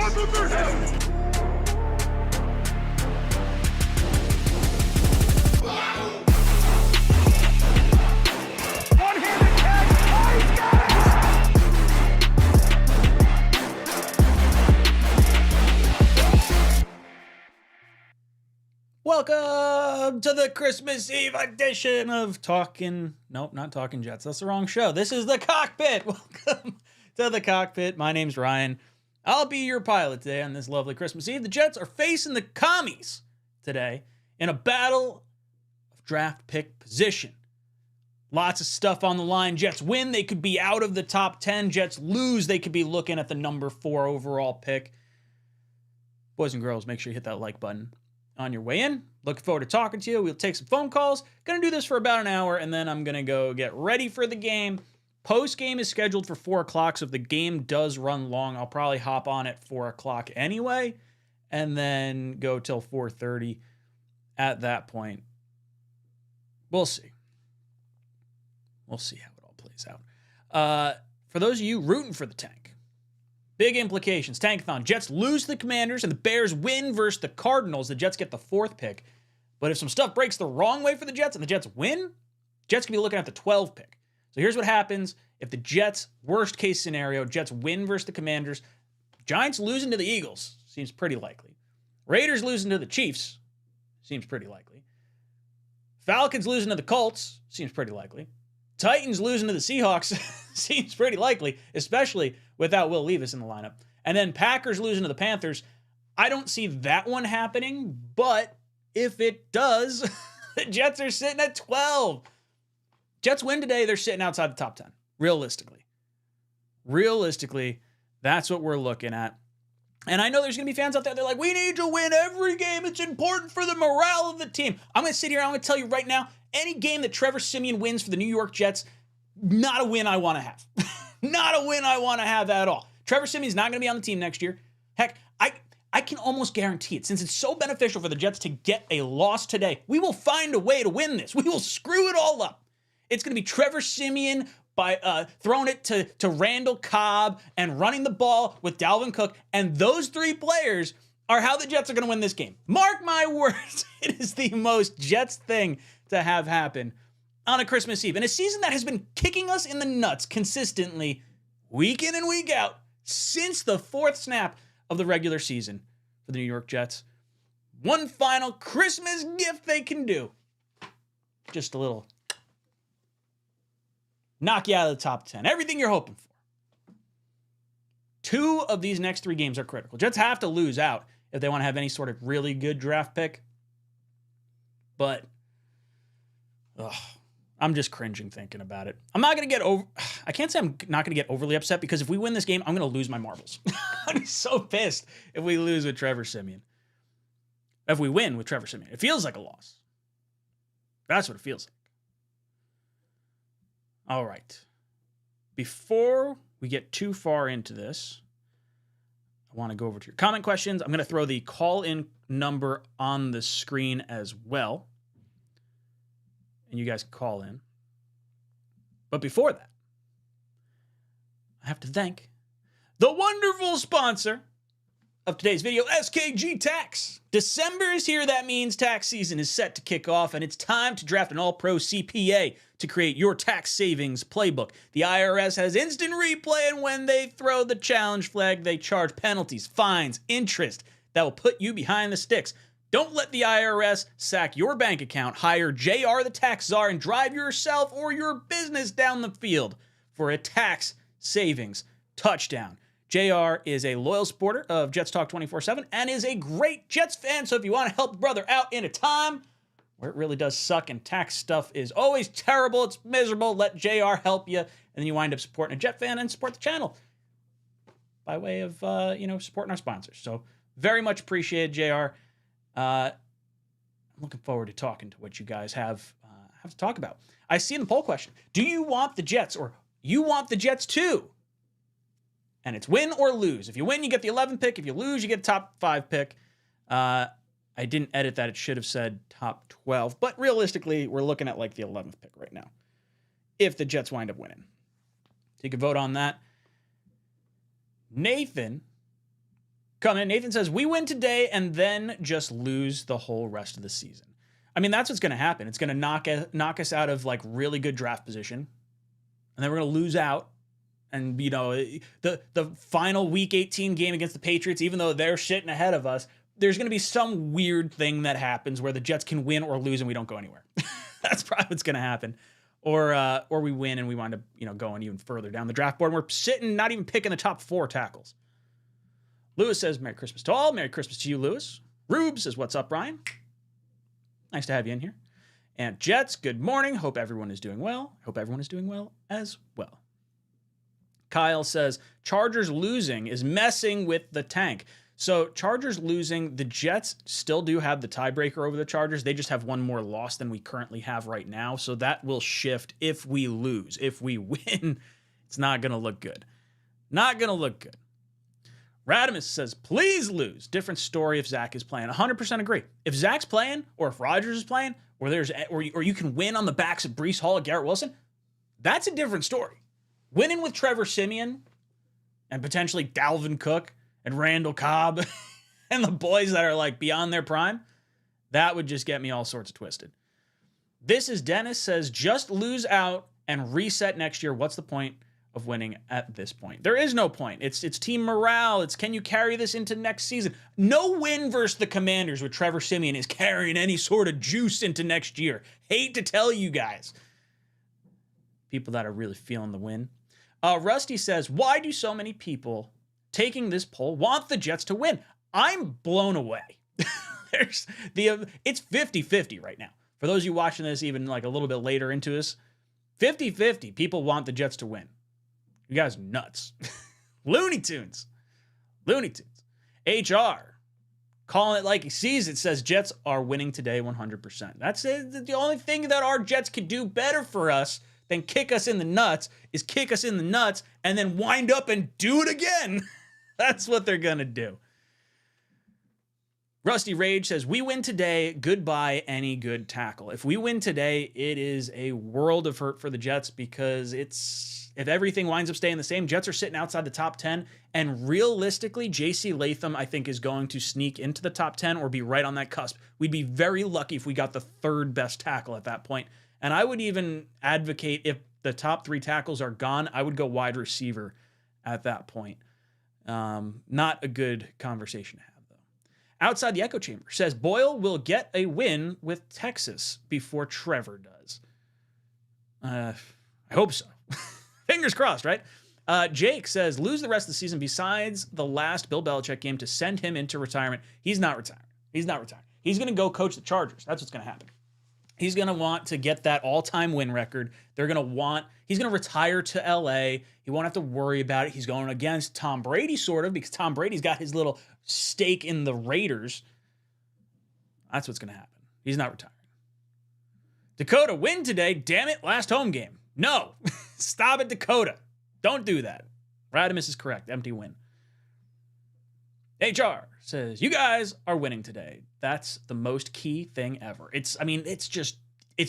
One-handed catch. Oh, he's got it! Welcome to the Christmas Eve edition of Nope, not Talking Jets. That's the wrong show. This is The Cockpit. Welcome to The Cockpit. My name's Ryan. I'll be your pilot today on this lovely Christmas Eve. The Jets are facing the Commies today in a battle of draft pick position. Lots of stuff on the line. Jets win, they could be out of the top 10. Jets lose, they could be looking at the number 4 overall pick. Boys and girls, make sure you hit that like button on your way in. Looking forward to talking to you. We'll take some phone calls. Gonna do this for about an hour, and then I'm gonna go get ready for the game. Post-game is scheduled for 4 o'clock, so if the game does run long, I'll probably hop on at 4 o'clock anyway, and then go till 4:30 at that point. We'll see. We'll see how it all plays out. For those of you rooting for the Tank, big implications. Tankathon. Jets lose to the Commanders, and the Bears win versus the Cardinals. The Jets get the 4th pick. But if some stuff breaks the wrong way for the Jets and the Jets win, Jets can be looking at the 12th pick. So here's what happens if the Jets, worst case scenario, Jets win versus the Commanders. Giants losing to the Eagles seems pretty likely. Raiders losing to the Chiefs seems pretty likely. Falcons losing to the Colts seems pretty likely. Titans losing to the Seahawks seems pretty likely, especially without Will Levis in the lineup. And then Packers losing to the Panthers. I don't see that one happening, but if it does, the Jets are sitting at 12. Jets win today, they're sitting outside the top 10, realistically. Realistically, that's what we're looking at. And I know there's going to be fans out there, they're like, we need to win every game. It's important for the morale of the team. I'm going to sit here, I'm going to tell you right now, any game that Trevor Siemian wins for the New York Jets, not a win I want to have. Not a win I want to have at all. Trevor Siemian's not going to be on the team next year. Heck, I can almost guarantee it. Since it's so beneficial for the Jets to get a loss today, we will find a way to win this. We will screw it all up. It's going to be Trevor Siemian by throwing it to Randall Cobb and running the ball with Dalvin Cook. And those 3 players are how the Jets are going to win this game. Mark my words. It is the most Jets thing to have happen on a Christmas Eve. In a season that has been kicking us in the nuts consistently, week in and week out, since the 4th snap of the regular season for the New York Jets. One final Christmas gift they can do. Just a little knock you out of the top 10. Everything you're hoping for. 2 of these next 3 games are critical. Jets have to lose out if they want to have any sort of really good draft pick. But I'm just cringing thinking about it. I'm not going to get I can't say I'm not going to get overly upset, because if we win this game, I'm going to lose my marbles. I'm so pissed if we lose with Trevor Siemian. If we win with Trevor Siemian. It feels like a loss. That's what it feels like. All right. Before we get too far into this, I want to go over to your comment questions. I'm going to throw the call-in number on the screen as well. And you guys can call in. But before that, I have to thank the wonderful sponsor of today's video, SKG Tax. December is here. That means tax season is set to kick off, and it's time to draft an all-pro CPA to create your tax savings playbook. The IRS has instant replay, and when they throw the challenge flag, they charge penalties, fines, interest that will put you behind the sticks. Don't let the IRS sack your bank account. Hire JR the Tax Czar and drive yourself or your business down the field for a tax savings touchdown. JR is a loyal supporter of Jets Talk 24/7 and is a great Jets fan. So if you want to help a brother out in a time where it really does suck and tax stuff is always terrible, it's miserable, let JR help you. And then you wind up supporting a Jet fan and support the channel by way of, supporting our sponsors. So very much appreciated, JR. I'm looking forward to talking to what you guys have to talk about. I see in the poll question, do you want the Jets or you want the Jets too? And it's win or lose. If you win, you get the 11th pick. If you lose, you get a top 5 pick. I didn't edit that. It should have said top 12. But realistically, we're looking at like the 11th pick right now, if the Jets wind up winning. So you can vote on that. Nathan Come in. Nathan says, we win today and then just lose the whole rest of the season. I mean, that's what's going to happen. It's going to knock us out of like really good draft position. And then we're going to lose out. And, you know, the final week 18 game against the Patriots, even though they're sitting ahead of us, there's going to be some weird thing that happens where the Jets can win or lose and we don't go anywhere. That's probably what's going to happen. Or we win and we wind up, you know, going even further down the draft board. And we're sitting, not even picking the top 4 tackles. Lewis says, Merry Christmas to all. Merry Christmas to you, Lewis. Rube says, what's up, Ryan? Nice to have you in here. And Jets, good morning. Hope everyone is doing well. Hope everyone is doing well as well. Kyle says, Chargers losing is messing with the tank. So Chargers losing, the Jets still do have the tiebreaker over the Chargers. They just have one more loss than we currently have right now. So that will shift if we lose. If we win, it's not going to look good. Not going to look good. Radimus says, please lose. Different story if Zach is playing. 100% agree. If Zach's playing or if Rodgers is playing or you can win on the backs of Breece Hall and Garrett Wilson, that's a different story. Winning with Trevor Siemian and potentially Dalvin Cook and Randall Cobb and the boys that are like beyond their prime, that would just get me all sorts of twisted. This is Dennis says, just lose out and reset next year. What's the point of winning at this point? There is no point. It's team morale. It's can you carry this into next season? No win versus the Commanders with Trevor Siemian is carrying any sort of juice into next year. Hate to tell you guys. People that are really feeling the win. Rusty says, why do so many people taking this poll want the Jets to win? I'm blown away. It's 50-50 right now. For those of you watching this even like a little bit later into this, 50-50 people want the Jets to win. You guys are nuts. Looney Tunes. HR calling it like he sees it, says Jets are winning today 100%. That's it. The only thing that our Jets could do better for us than kick us in the nuts is kick us in the nuts and then wind up and do it again. That's what they're going to do. Rusty Rage says, we win today, goodbye any good tackle. If we win today, it is a world of hurt for the Jets because if everything winds up staying the same, Jets are sitting outside the top 10, and realistically, J.C. Latham, I think, is going to sneak into the top 10 or be right on that cusp. We'd be very lucky if we got the 3rd best tackle at that point. And I would even advocate if the top 3 tackles are gone, I would go wide receiver at that point. Not a good conversation to have, though. Outside the echo chamber says Boyle will get a win with Texas before Trevor does. I hope so. Fingers crossed, right? Jake says, lose the rest of the season besides the last Bill Belichick game to send him into retirement. He's not retiring. He's going to go coach the Chargers. That's what's going to happen. He's going to want to get that all-time win record. He's going to retire to LA. He won't have to worry about it. He's going against Tom Brady, sort of, because Tom Brady's got his little stake in the Raiders. That's what's going to happen. He's not retiring. Dakota, win today. Damn it, last home game. No. Stop it, Dakota. Don't do that. Radimus is correct. Empty win. HR says, you guys are winning today. That's the most key thing ever. It's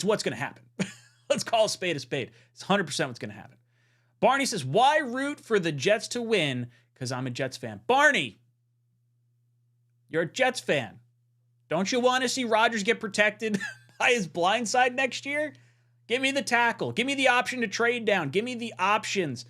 what's going to happen. Let's call a spade a spade. It's 100% what's going to happen. Barney says, why root for the Jets to win? Because I'm a Jets fan. Barney, you're a Jets fan. Don't you want to see Rodgers get protected by his blind side next year? Give me the tackle. Give me the option to trade down. Give me the options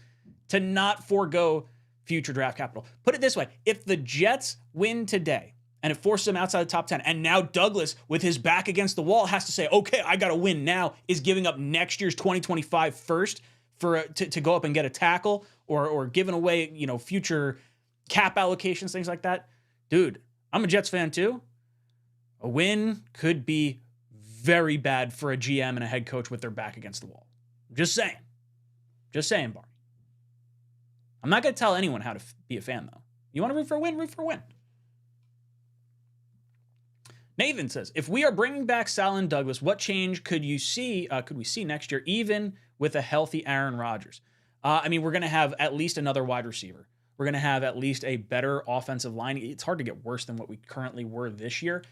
to not forego future draft capital. Put it this way. If the Jets win today and it forces them outside the top 10, and now Douglas, with his back against the wall, has to say, okay, I got to win now, is giving up next year's 2025 first to go up and get a tackle or giving away, future cap allocations, things like that. Dude, I'm a Jets fan too. A win could be very bad for a GM and a head coach with their back against the wall. Just saying. Barney. I'm not going to tell anyone how to be a fan, though. You want to root for a win? Root for a win. Nathan says, if we are bringing back Sal and Douglas, what change could we see next year, even with a healthy Aaron Rodgers? We're going to have at least another wide receiver. We're going to have at least a better offensive line. It's hard to get worse than what we currently were this year.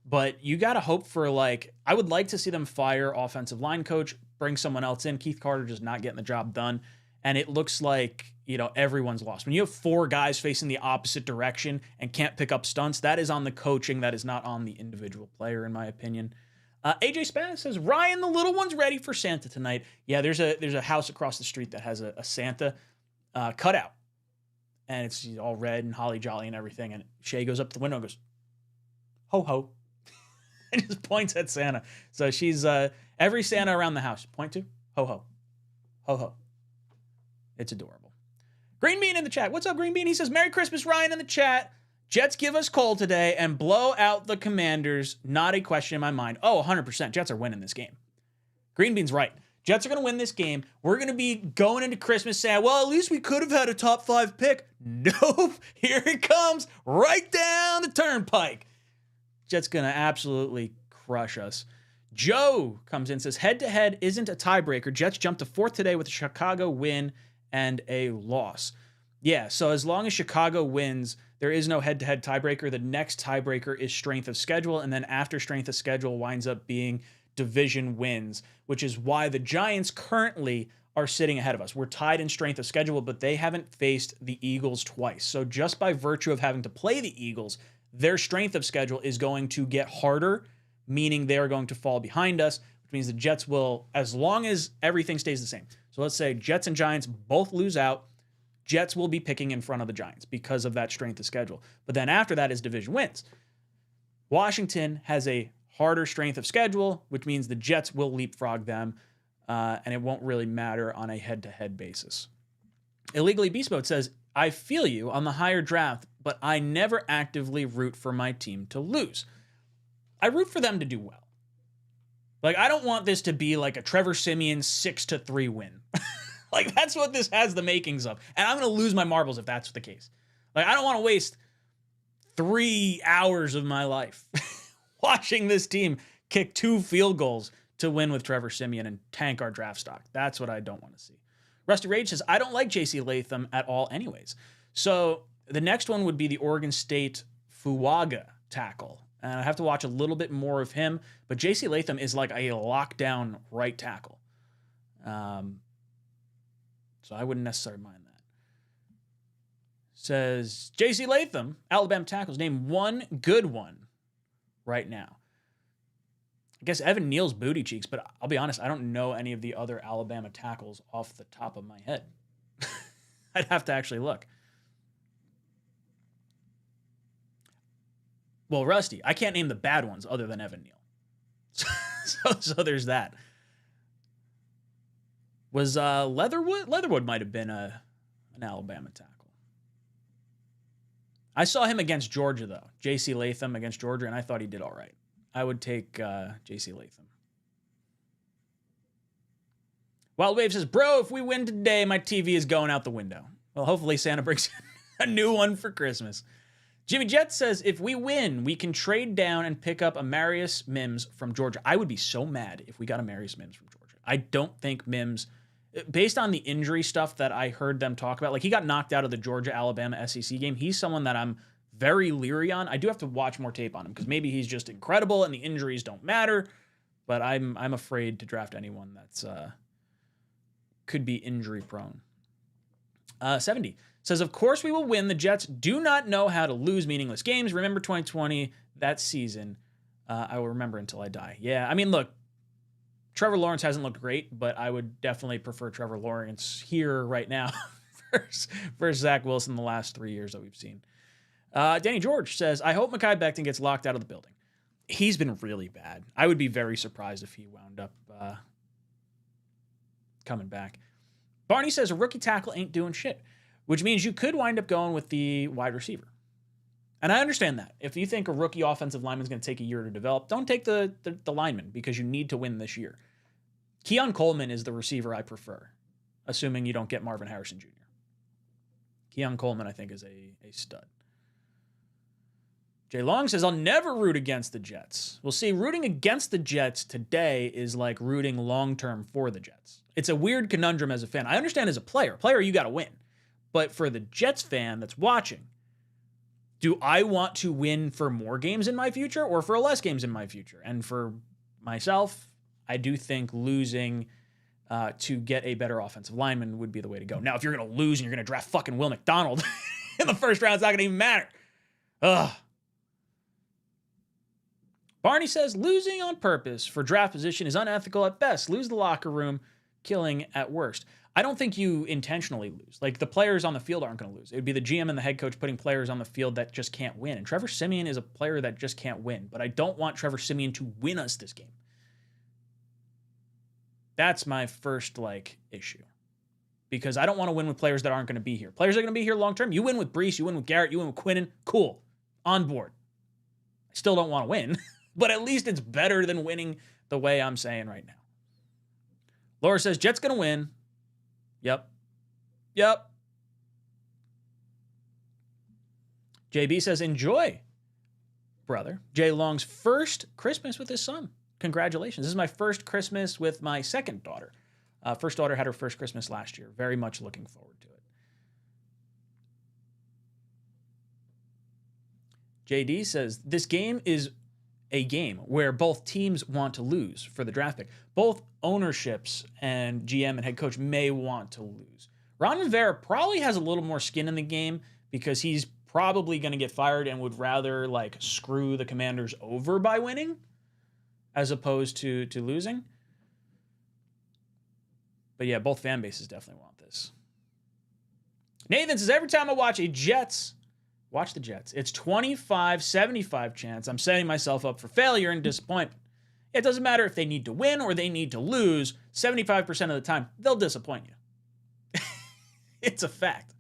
But you got to hope for, I would like to see them fire offensive line coach, bring someone else in. Keith Carter just not getting the job done. And it looks like, everyone's lost. When you have 4 guys facing the opposite direction and can't pick up stunts, that is on the coaching. That is not on the individual player, in my opinion. AJ Spaz says, Ryan, the little one's ready for Santa tonight. Yeah, there's a house across the street that has a Santa cutout. And it's all red and holly jolly and everything. And Shay goes up to the window and goes, ho, ho. And just points at Santa. So she's every Santa around the house. Point to, ho, ho. Ho, ho. It's adorable. Green Bean in the chat. What's up, Green Bean? He says, Merry Christmas, Ryan, in the chat. Jets give us coal today and blow out the Commanders. Not a question in my mind. Oh, 100%. Jets are winning this game. Green Bean's right. Jets are going to win this game. We're going to be going into Christmas saying, well, at least we could have had a top 5 pick. Nope. Here it comes right down the turnpike. Jets going to absolutely crush us. Joe comes in and says, head-to-head isn't a tiebreaker. Jets jumped to 4th today with a Chicago win and a loss. Yeah, so as long as Chicago wins, there is no head-to-head tiebreaker. The next tiebreaker is strength of schedule, and then after strength of schedule winds up being division wins, which is why the Giants currently are sitting ahead of us. We're tied in strength of schedule, but they haven't faced the Eagles twice. So just by virtue of having to play the Eagles, their strength of schedule is going to get harder, meaning they are going to fall behind us, which means the Jets will, as long as everything stays the same. So let's say Jets and Giants both lose out, Jets will be picking in front of the Giants because of that strength of schedule. But then after that is division wins. Washington has a harder strength of schedule, which means the Jets will leapfrog them, and it won't really matter on a head-to-head basis. Illegally Beast Mode says, I feel you on the higher draft, but I never actively root for my team to lose. I root for them to do well. Like, I don't want this to be like a Trevor Siemian 6-3 win. Like, that's what this has the makings of. And I'm going to lose my marbles if that's the case. Like, I don't want to waste 3 hours of my life watching this team kick 2 field goals to win with Trevor Siemian and tank our draft stock. That's what I don't want to see. Rusty Rage says, I don't like J.C. Latham at all anyways. So the next one would be the Oregon State Fuaga tackle. And I have to watch a little bit more of him. But J.C. Latham is like a lockdown right tackle. So I wouldn't necessarily mind that. Says, J.C. Latham, Alabama tackles, name one good one right now. I guess Evan Neal's booty cheeks, but I'll be honest, I don't know any of the other Alabama tackles off the top of my head. I'd have to actually look. Well, Rusty, I can't name the bad ones other than Evan Neal. So there's that. Was Leatherwood? Leatherwood might have been an Alabama tackle. I saw him against Georgia, though. J.C. Latham against Georgia, and I thought he did all right. I would take J.C. Latham. Wild Wave says, bro, if we win today, my TV is going out the window. Well, hopefully Santa brings a new one for Christmas. Jimmy Jet says, if we win, we can trade down and pick up a Marius Mims from Georgia. I would be so mad if we got a Marius Mims from Georgia. I don't think Mims, based on the injury stuff that I heard them talk about, like he got knocked out of the Georgia-Alabama SEC game. He's someone that I'm very leery on. I do have to watch more tape on him because maybe he's just incredible and the injuries don't matter. But I'm afraid to draft anyone that's could be injury prone. 70 says, of course we will win. The Jets do not know how to lose meaningless games. Remember 2020, that season. I will remember until I die. Yeah, I mean, look, Trevor Lawrence hasn't looked great, but I would definitely prefer Trevor Lawrence here right now versus Zach Wilson the last 3 years that we've seen. Danny George says, I hope Mekhi Becton gets locked out of the building. He's been really bad. I would be very surprised if he wound up coming back. Barney says, a rookie tackle ain't doing shit, which means you could wind up going with the wide receiver. And I understand that. If you think a rookie offensive lineman is going to take a year to develop, don't take the lineman because you need to win this year. Keon Coleman is the receiver I prefer, assuming you don't get Marvin Harrison Jr. Keon Coleman, I think, is a stud. Jay Long says, I'll never root against the Jets. Well, see, rooting against the Jets today is like rooting long-term for the Jets. It's a weird conundrum as a fan. I understand as a player. Player, you got to win. But for the Jets fan that's watching, do I want to win for more games in my future or for less games in my future? And for myself, I do think losing to get a better offensive lineman would be the way to go. Now, if you're going to lose and you're going to draft fucking Will McDonald in the first round, it's not going to even matter. Ugh. Barney says, losing on purpose for draft position is unethical at best. Lose the locker room, killing at worst. I don't think you intentionally lose. Like, the players on the field aren't going to lose. It would be the GM and the head coach putting players on the field that just can't win. And Trevor Siemian is a player that just can't win. But I don't want Trevor Siemian to win us this game. That's my first, issue. Because I don't want to win with players that aren't going to be here. Players that are going to be here long term. You win with Brees, you win with Garrett, you win with Quinnen. Cool. On board. I still don't want to win. But at least it's better than winning the way I'm saying right now. Laura says, Jets going to win. Yep. JB says, enjoy, brother. Jay Long's first Christmas with his son. Congratulations. This is my first Christmas with my second daughter. First daughter had her first Christmas last year. Very much looking forward to it. JD says, this game is a game where both teams want to lose for the draft pick. Both ownerships and GM and head coach may want to lose. Ron Rivera probably has a little more skin in the game because he's probably going to get fired and would rather screw the Commanders over by winning as opposed to losing. But yeah, both fan bases definitely want this. Nathan says, every time I watch the Jets, it's 25-75 chance I'm setting myself up for failure and disappointment. It doesn't matter if they need to win or they need to lose. 75% of the time, they'll disappoint you. It's a fact.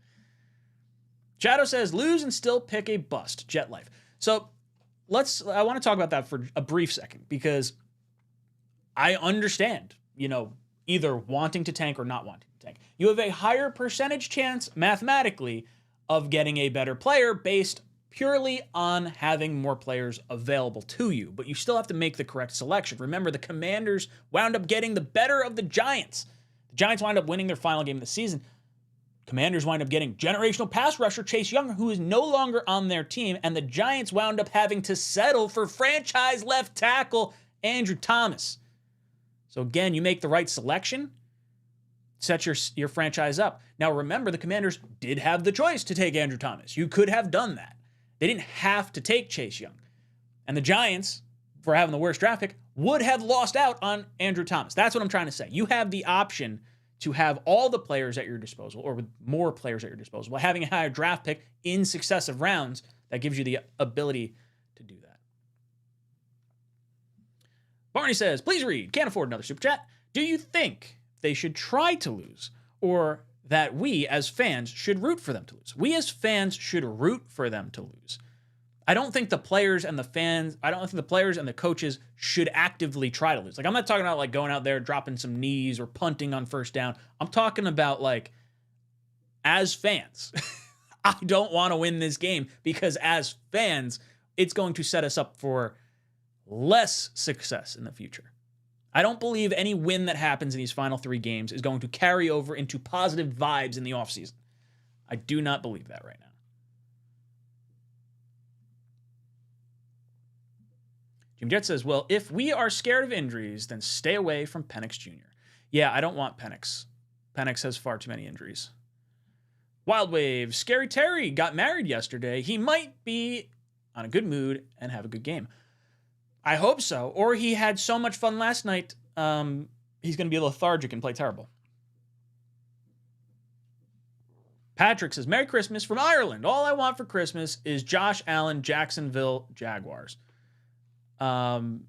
Shadow says, lose and still pick a bust. Jet life. So I want to talk about that for a brief second because I understand, either wanting to tank or not wanting to tank. You have a higher percentage chance mathematically of getting a better player based purely on having more players available to you. But you still have to make the correct selection. Remember, the Commanders wound up getting the better of the Giants. The Giants wound up winning their final game of the season. Commanders wind up getting generational pass rusher Chase Young, who is no longer on their team. And the Giants wound up having to settle for franchise left tackle Andrew Thomas. So again, you make the right selection, set your franchise up. Now remember, the Commanders did have the choice to take Andrew Thomas. You could have done that. They didn't have to take Chase Young. And the Giants, for having the worst draft pick, would have lost out on Andrew Thomas. That's what I'm trying to say. You have the option to have all the players at your disposal, or with more players at your disposal, while having a higher draft pick in successive rounds that gives you the ability to do that. Barney says, please read. Can't afford another super chat. Do you think they should try to lose, or that we as fans should root for them to lose? We as fans should root for them to lose. I don't think the players and the coaches should actively try to lose. I'm not talking about going out there, dropping some knees or punting on first down. I'm talking about as fans, I don't want to win this game because as fans, it's going to set us up for less success in the future. I don't believe any win that happens in these final 3 games is going to carry over into positive vibes in the offseason. I do not believe that right now. Jim Jet says, well, if we are scared of injuries, then stay away from Penix Jr. Yeah, I don't want Penix. Penix has far too many injuries. Wild Wave, Scary Terry got married yesterday. He might be on a good mood and have a good game. I hope so. Or he had so much fun last night, he's going to be lethargic and play terrible. Patrick says, Merry Christmas from Ireland. All I want for Christmas is Josh Allen, Jacksonville Jaguars. Well,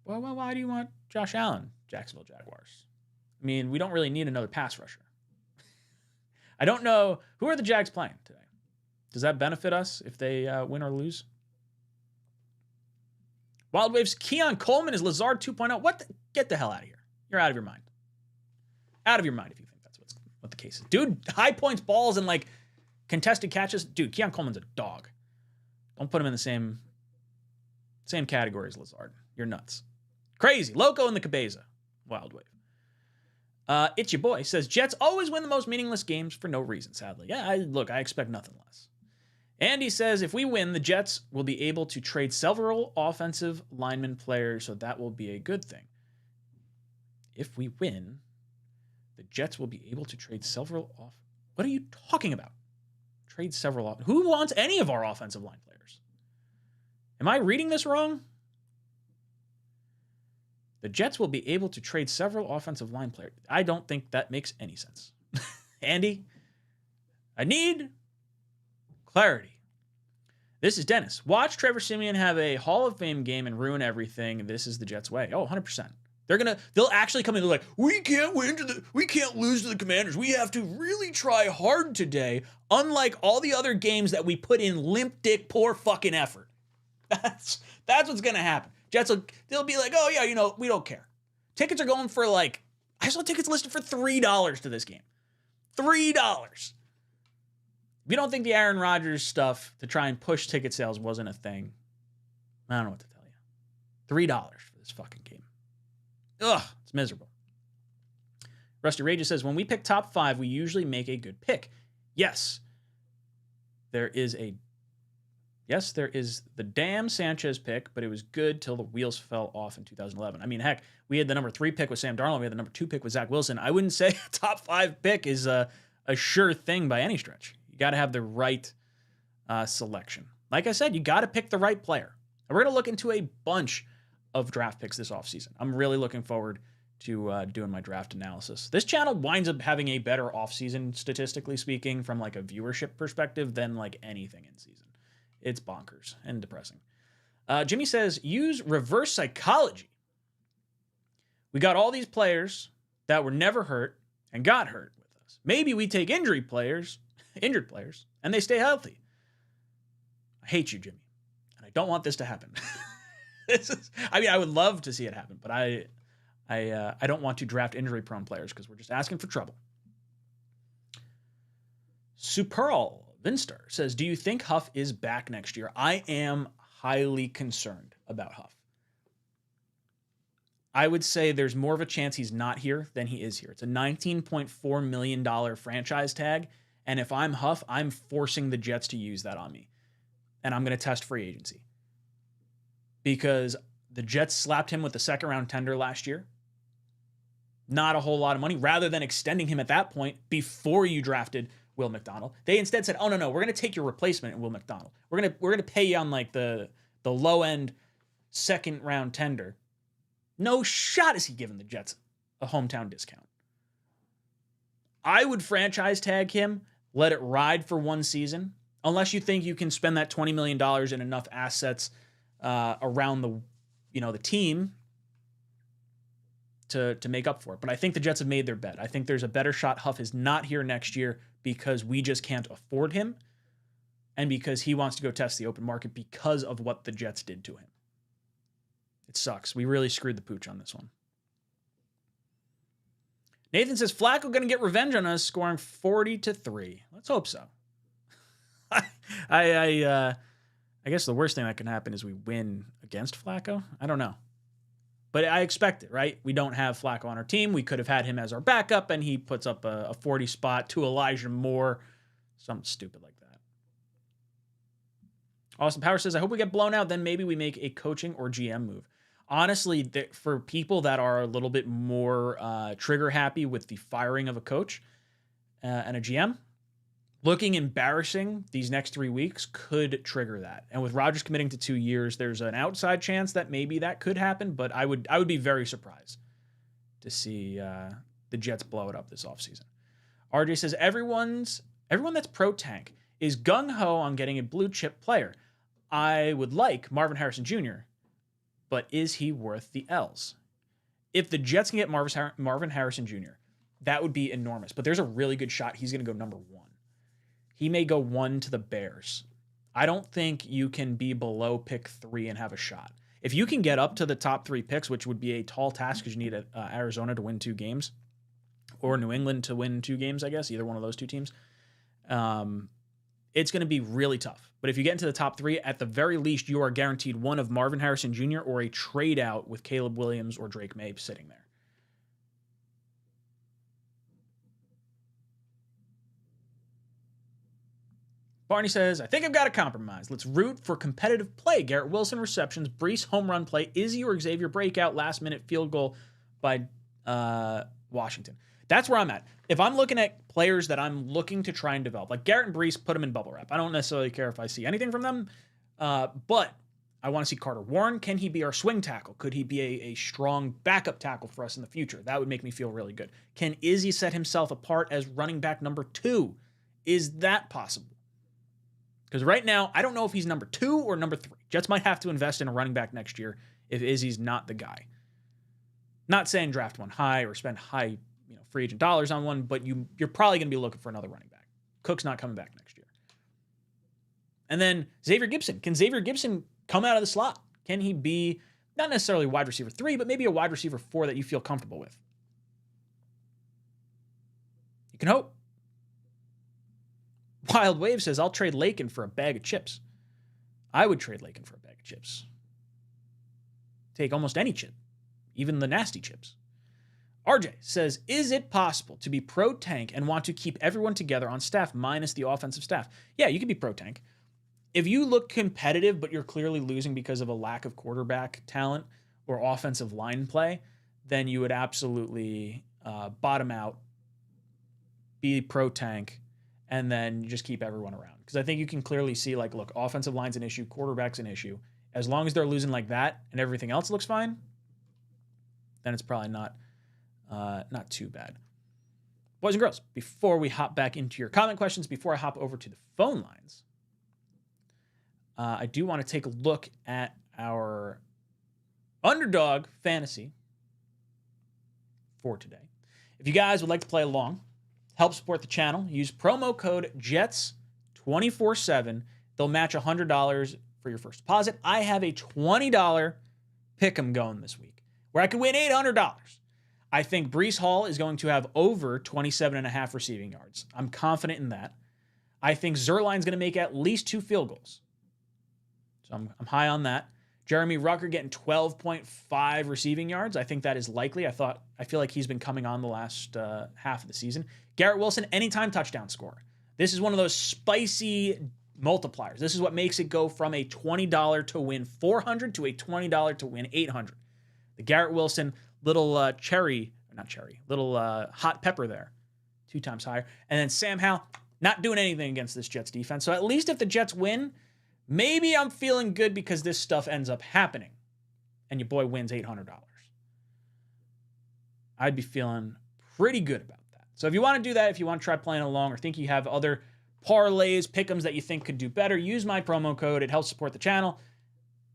why do you want Josh Allen, Jacksonville Jaguars? I mean, we don't really need another pass rusher. I don't know. Who are the Jags playing today? Does that benefit us if they win or lose? Wild Waves, Keon Coleman is Lazard 2.0. Get the hell out of here. You're out of your mind. Out of your mind if you think that's what the case is. Dude, high points, balls, and contested catches. Dude, Keon Coleman's a dog. Don't put him in the same category as Lazard. You're nuts. Crazy. Loco in the Cabeza. Wild Wave. It's your boy. Says, Jets always win the most meaningless games for no reason, sadly. Yeah, I expect nothing less. Andy says, if we win, the Jets will be able to trade several offensive lineman players, so that will be a good thing. If we win, the Jets will be able to trade several off. What are you talking about? Trade several off. Who wants any of our offensive line players? Am I reading this wrong? The Jets will be able to trade several offensive line players. I don't think that makes any sense. Andy, I need clarity. This is Dennis. Watch Trevor Siemian have a Hall of Fame game and ruin everything. This is the Jets' way. Oh, 100%. They'll actually come in. They're like, we can't lose to the Commanders. We have to really try hard today. Unlike all the other games that we put in limp dick, poor fucking effort. That's what's gonna happen. They'll be like, oh yeah, we don't care. Tickets are going for I saw tickets listed for $3 to this game. $3. If you don't think the Aaron Rodgers stuff to try and push ticket sales wasn't a thing, I don't know what to tell you. $3 for this fucking game. Ugh, it's miserable. Rusty Rages says, when we pick top 5, we usually make a good pick. Yes, there is the damn Sanchez pick, but it was good till the wheels fell off in 2011. I mean, heck, we had the number 3 pick with Sam Darnold. We had the number 2 pick with Zach Wilson. I wouldn't say a top 5 pick is a sure thing by any stretch. You got to have the right selection. Like I said, you got to pick the right player. And we're going to look into a bunch of draft picks this offseason. I'm really looking forward to doing my draft analysis. This channel winds up having a better offseason, statistically speaking, from a viewership perspective than anything in season. It's bonkers and depressing. Jimmy says, use reverse psychology. We got all these players that were never hurt and got hurt with us. Maybe we take injured players, and they stay healthy. I hate you, Jimmy. And I don't want this to happen. I would love to see it happen, but I don't want to draft injury-prone players because we're just asking for trouble. Superl Vinstar says, do you think Huff is back next year? I am highly concerned about Huff. I would say there's more of a chance he's not here than he is here. It's a $19.4 million franchise tag, and if I'm Huff, I'm forcing the Jets to use that on me, and I'm going to test free agency. Because the Jets slapped him with a second-round tender last year. Not a whole lot of money. Rather than extending him at that point before you drafted Will McDonald, they instead said, "Oh no, we're going to take your replacement, Will McDonald. We're going to pay you on the low-end second-round tender." No shot is he giving the Jets a hometown discount. I would franchise tag him, let it ride for one season, unless you think you can spend that $20 million in enough assets around the team to make up for it. But I think the Jets have made their bet. I think there's a better shot Huff is not here next year because we just can't afford him and because he wants to go test the open market because of what the Jets did to him. It sucks. We really screwed the pooch on this one. Nathan says, Flacco going to get revenge on us, scoring 40-3. Let's hope so. I guess the worst thing that can happen is we win against Flacco. I don't know. But I expect it, right? We don't have Flacco on our team. We could have had him as our backup, and he puts up a 40 spot to Elijah Moore. Something stupid like that. Austin Power says, I hope we get blown out. Then maybe we make a coaching or GM move. Honestly, for people that are a little bit more trigger happy with the firing of a coach and a GM, looking embarrassing these next 3 weeks could trigger that. And with Rodgers committing to 2 years, there's an outside chance that maybe that could happen, but I would be very surprised to see the Jets blow it up this offseason. RJ says, everyone that's pro-tank is gung-ho on getting a blue-chip player. I would like Marvin Harrison Jr., but is he worth the L's? If the Jets can get Marvin Harrison Jr., that would be enormous. But there's a really good shot he's going to go number 1. He may go 1 to the Bears. I don't think you can be below pick 3 and have a shot. If you can get up to the top 3 picks, which would be a tall task because you need Arizona to win 2 games, or New England to win 2 games, I guess, either one of those 2 teams, it's going to be really tough. But if you get into the top 3, at the very least, you are guaranteed one of Marvin Harrison Jr. or a trade out with Caleb Williams or Drake May sitting there. Barney says, I think I've got a compromise. Let's root for competitive play. Garrett Wilson receptions, Brees home run play, Izzy or Xavier breakout, last minute field goal by Washington. That's where I'm at. If I'm looking at players that I'm looking to try and develop, like Garrett and Brees, put them in bubble wrap. I don't necessarily care if I see anything from them, but I want to see Carter Warren. Can he be our swing tackle? Could he be a strong backup tackle for us in the future? That would make me feel really good. Can Izzy set himself apart as running back number 2? Is that possible? Because right now, I don't know if he's number 2 or number 3. Jets might have to invest in a running back next year if Izzy's not the guy. Not saying draft one high or spend high free agent dollars on one, but you're probably going to be looking for another running back. Cook's not coming back next year. And then Xavier Gibson. Can Xavier Gibson come out of the slot? Can he be not necessarily wide receiver 3, but maybe a wide receiver 4 that you feel comfortable with? You can hope. Wild Wave says, I'll trade Lakin for a bag of chips. I would trade Lakin for a bag of chips. Take almost any chip, even the nasty chips. RJ says, is it possible to be pro-tank and want to keep everyone together on staff minus the offensive staff? Yeah, you can be pro-tank. If you look competitive, but you're clearly losing because of a lack of quarterback talent or offensive line play, then you would absolutely bottom out, be pro-tank, and then just keep everyone around. Because I think you can clearly see, like, look, offensive line's an issue, quarterback's an issue. As long as they're losing like that and everything else looks fine, then it's probably not too bad. Boys and girls, before we hop back into your comment questions, before I hop over to the phone lines, I do want to take a look at our underdog fantasy for today. If you guys would like to play along, help support the channel, use promo code JETS247. They'll match $100 for your first deposit. I have a $20 pick'em going this week where I could win $800. I think Breece Hall is going to have over 27.5 receiving yards. I'm confident in that. I think Zerline's going to make at least 2 field goals. So I'm high on that. Jeremy Rucker getting 12.5 receiving yards. I think that is likely. I feel like he's been coming on the last half of the season. Garrett Wilson, anytime touchdown scorer. This is one of those spicy multipliers. This is what makes it go from a $20 to win $400 to a $20 to win $800. The Garrett Wilson little hot pepper there, 2 times higher. And then Sam Howell, not doing anything against this Jets defense. So at least if the Jets win, maybe I'm feeling good because this stuff ends up happening and your boy wins $800. I'd be feeling pretty good about that. So if you want to do that, if you want to try playing along or think you have other parlays, pick'ems that you think could do better, use my promo code. It helps support the channel.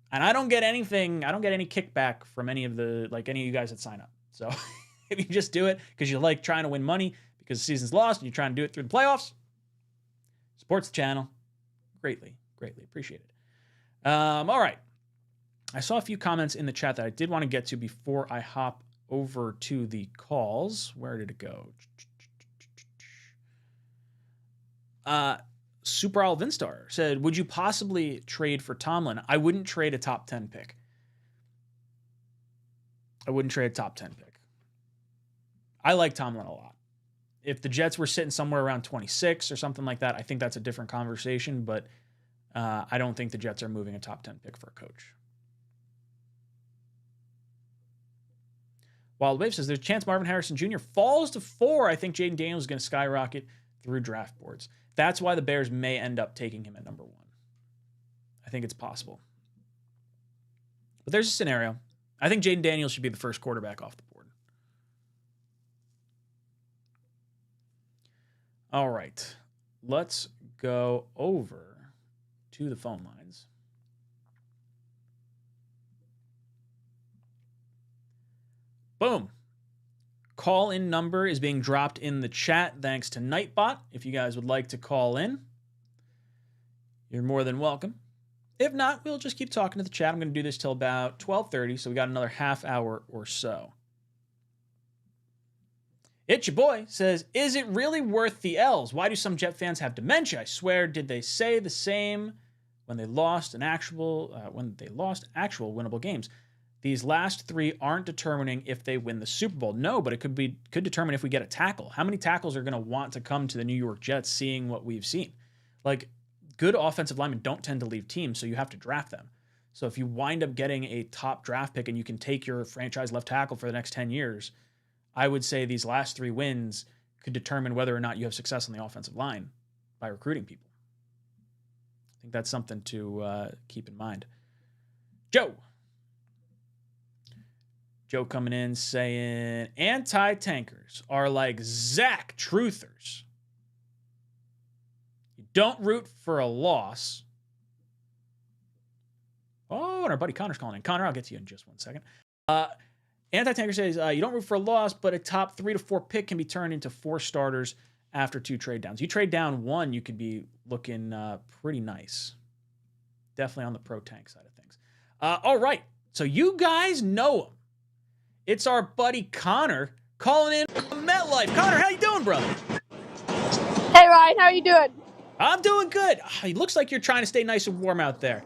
And I don't get any kickback from any of you guys that sign up. So if you just do it because you like trying to win money because the season's lost and you're trying to do it through the playoffs, supports the channel. Greatly appreciate it. All right. I saw a few comments in the chat that I did want to get to before I hop over to the calls. Where did it go? Super Al Vinstar said, would you possibly trade for Tomlin? I wouldn't trade a top 10 pick. I like Tomlin a lot. If the Jets were sitting somewhere around 26 or something like that, I think that's a different conversation, but I don't think the Jets are moving a top 10 pick for a coach. Wild Wave says, there's a chance Marvin Harrison Jr. falls to 4. I think Jaden Daniels is going to skyrocket through draft boards. That's why the Bears may end up taking him at number 1. I think it's possible. But there's a scenario. I think Jaden Daniels should be the first quarterback off the board. All right. Let's go over to the phone lines. Boom. Call-in number is being dropped in the chat thanks to Nightbot. If you guys would like to call in, you're more than welcome. If not, we'll just keep talking to the chat. I'm going to do this till about 12:30, so we got another half hour or so. It's your boy says, is it really worth the L's? Why do some Jet fans have dementia? I swear, did they say the same when they lost actual winnable games? These last 3 aren't determining if they win the Super Bowl. No, but it could determine if we get a tackle. How many tackles are going to want to come to the New York Jets seeing what we've seen? Like, good offensive linemen don't tend to leave teams, so you have to draft them. So if you wind up getting a top draft pick and you can take your franchise left tackle for the next 10 years, I would say these last 3 wins could determine whether or not you have success on the offensive line by recruiting people. I think that's something to keep in mind. Joe coming in saying anti-tankers are like Zach truthers. You don't root for a loss. Oh, and our buddy Connor's calling in. Connor, I'll get to you in just 1 second. Anti-tanker says you don't root for a loss, but a top 3 to 4 pick can be turned into 4 starters after 2 trade downs. You trade down 1, you could be looking pretty nice. Definitely on the pro tank side of things. All right, so you guys know him. It's our buddy Connor calling in from MetLife. Connor, how you doing, brother? Hey, Ryan, how you doing? I'm doing good. It looks like you're trying to stay nice and warm out there.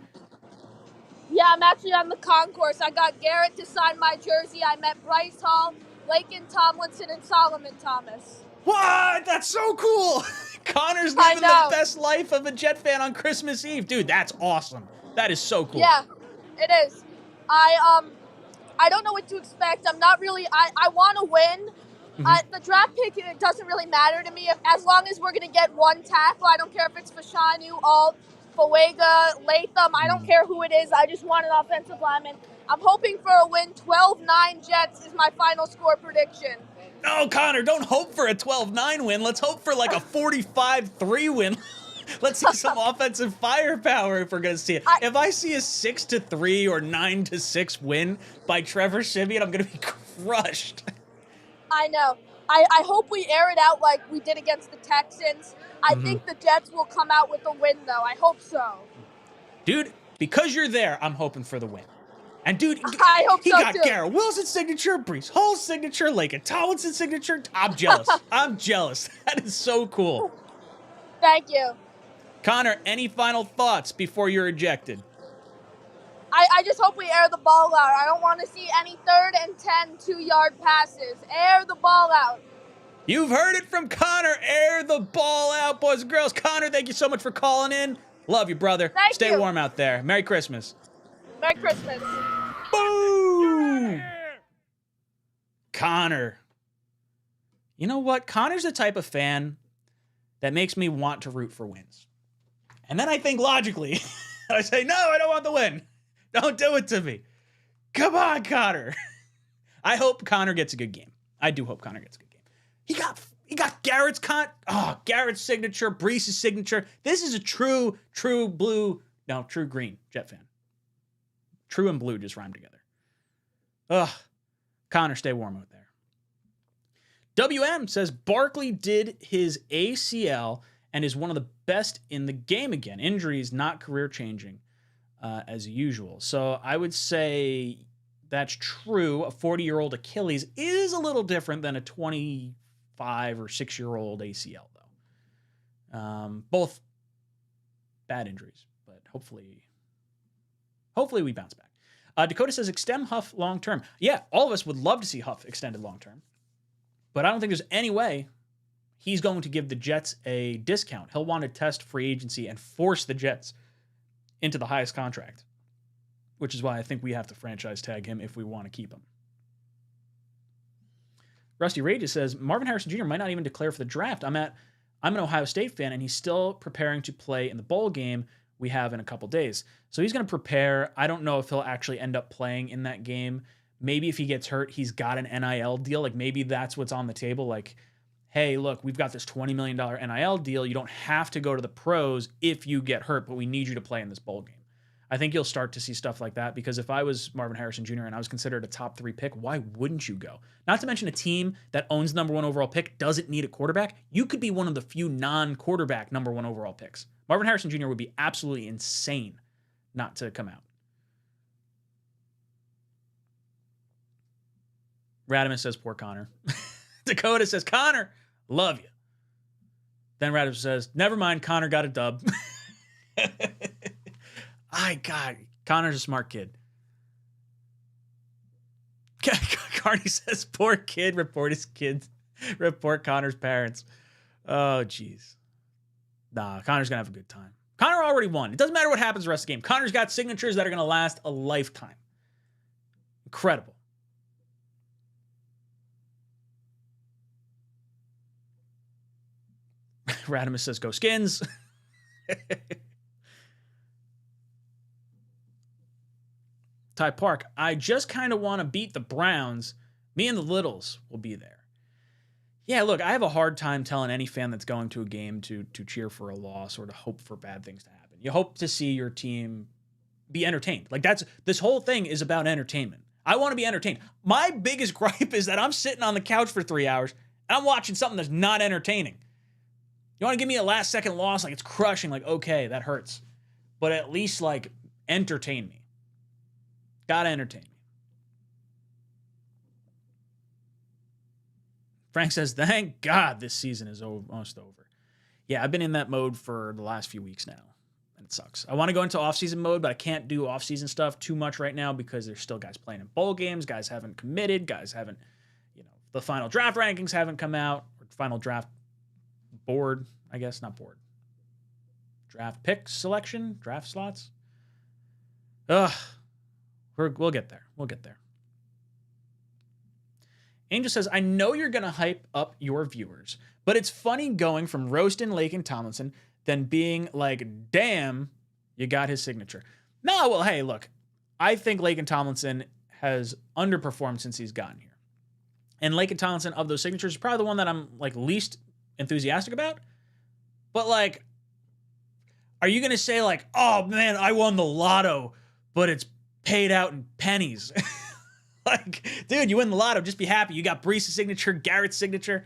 Yeah, I'm actually on the concourse. I got Garrett to sign my jersey. I met Bryce Hall, Lakin Tomlinson, and Solomon Thomas. What? That's so cool. Connor's living the best life of a Jet fan on Christmas Eve. Dude, that's awesome. That is so cool. Yeah, it is. I don't know what to expect. I'm not really, I want to win. The draft pick, it doesn't really matter to me. As long as we're going to get 1 tackle, I don't care if it's Fashanu, Alt, Fuega, Latham, I don't care who it is. I just want an offensive lineman. I'm hoping for a win. 12-9 Jets is my final score prediction. No, Connor, don't hope for a 12-9 win. Let's hope for like a 45-3 win. Let's see some offensive firepower if we're going to see it. If I see a 6-3 or 9-6 win by Trevor Siemian, I'm going to be crushed. I know. I hope we air it out like we did against the Texans. I think the Jets will come out with a win, though. I hope so. Dude, because you're there, I'm hoping for the win. And dude, I hope he so got too. Garrett Wilson's signature, Breece Hall's signature, Lakin Tomlinson's signature. I'm jealous. I'm jealous. That is so cool. Thank you. Connor, any final thoughts before you're ejected? I just hope we air the ball out. I don't want to see any 3rd and 10 2-yard passes. Air the ball out. You've heard it from Connor. Air the ball out, boys and girls. Connor, thank you so much for calling in. Love you, brother. Thank Stay you. warm out there. Merry Christmas. Merry Christmas. Boom! Connor. You know what? Connor's the type of fan that makes me want to root for wins. And then I think logically, I say, no, I don't want the win. Don't do it to me. Come on, Connor. I hope Connor gets a good game. I do hope Connor gets a good game. He got Garrett's Garrett's signature, Breece's signature. This is a true green Jet fan. True and blue just rhyme together. Ugh. Connor, stay warm out there. WM says Barkley did his ACL and is one of the best in the game again. Injuries not career-changing as usual. So I would say that's true. A 40-year-old Achilles is a little different than a 25 or 6-year-old ACL, though. Both bad injuries, but hopefully we bounce back. Dakota says extend Huff long-term. Yeah, all of us would love to see Huff extended long-term, but I don't think there's any way he's going to give the Jets a discount. He'll want to test free agency and force the Jets into the highest contract, which is why I think we have to franchise tag him if we want to keep him. Rusty Rages says Marvin Harrison Jr. might not even declare for the draft. I'm an Ohio State fan, and he's still preparing to play in the bowl game we have in a couple days. So he's going to prepare. I don't know if he'll actually end up playing in that game. Maybe if he gets hurt, he's got an NIL deal. Like maybe that's what's on the table. Like, hey, look, we've got this $20 million NIL deal. You don't have to go to the pros if you get hurt, but we need you to play in this bowl game. I think you'll start to see stuff like that because if I was Marvin Harrison Jr. and I was considered a top 3 pick, why wouldn't you go? Not to mention a team that owns the #1 overall pick doesn't need a quarterback. You could be one of the few non-quarterback #1 overall picks. Marvin Harrison Jr. would be absolutely insane not to come out. Radimus says, poor Connor. Dakota says, Connor, love you. Then Radimus says, never mind, Connor got a dub. God, Connor's a smart kid. Carney says, poor kid, report Connor's parents. Oh, jeez. Nah, Connor's going to have a good time. Connor already won. It doesn't matter what happens the rest of the game. Connor's got signatures that are going to last a lifetime. Incredible. Radimus says, go Skins. Ty Park, I just kind of want to beat the Browns. Me and the Littles will be there. Yeah, look, I have a hard time telling any fan that's going to a game to cheer for a loss or to hope for bad things to happen. You hope to see your team be entertained. Like this whole thing is about entertainment. I want to be entertained. My biggest gripe is that I'm sitting on the couch for 3 hours and I'm watching something that's not entertaining. You want to give me a last second loss, like it's crushing, like, okay, that hurts. But at least, like, entertain me. Gotta entertain me. Frank says, thank God this season is almost over. Yeah, I've been in that mode for the last few weeks now, and it sucks. I want to go into off-season mode, but I can't do off-season stuff too much right now because there's still guys playing in bowl games, guys haven't committed, guys haven't, the final draft rankings haven't come out, or final draft board, I guess, not board. Draft pick selection, draft slots. We'll get there. We'll get there. Angel says, I know you're going to hype up your viewers, but it's funny going from roasting Laken Tomlinson, then being like, damn, you got his signature. No, well, hey, look, I think Laken Tomlinson has underperformed since he's gotten here. And Laken Tomlinson, of those signatures, is probably the one that I'm like least enthusiastic about. But like, are you going to say like, oh man, I won the lotto, but it's paid out in pennies? Like, dude, you win the lotto. Just be happy. You got Brees' signature, Garrett's signature.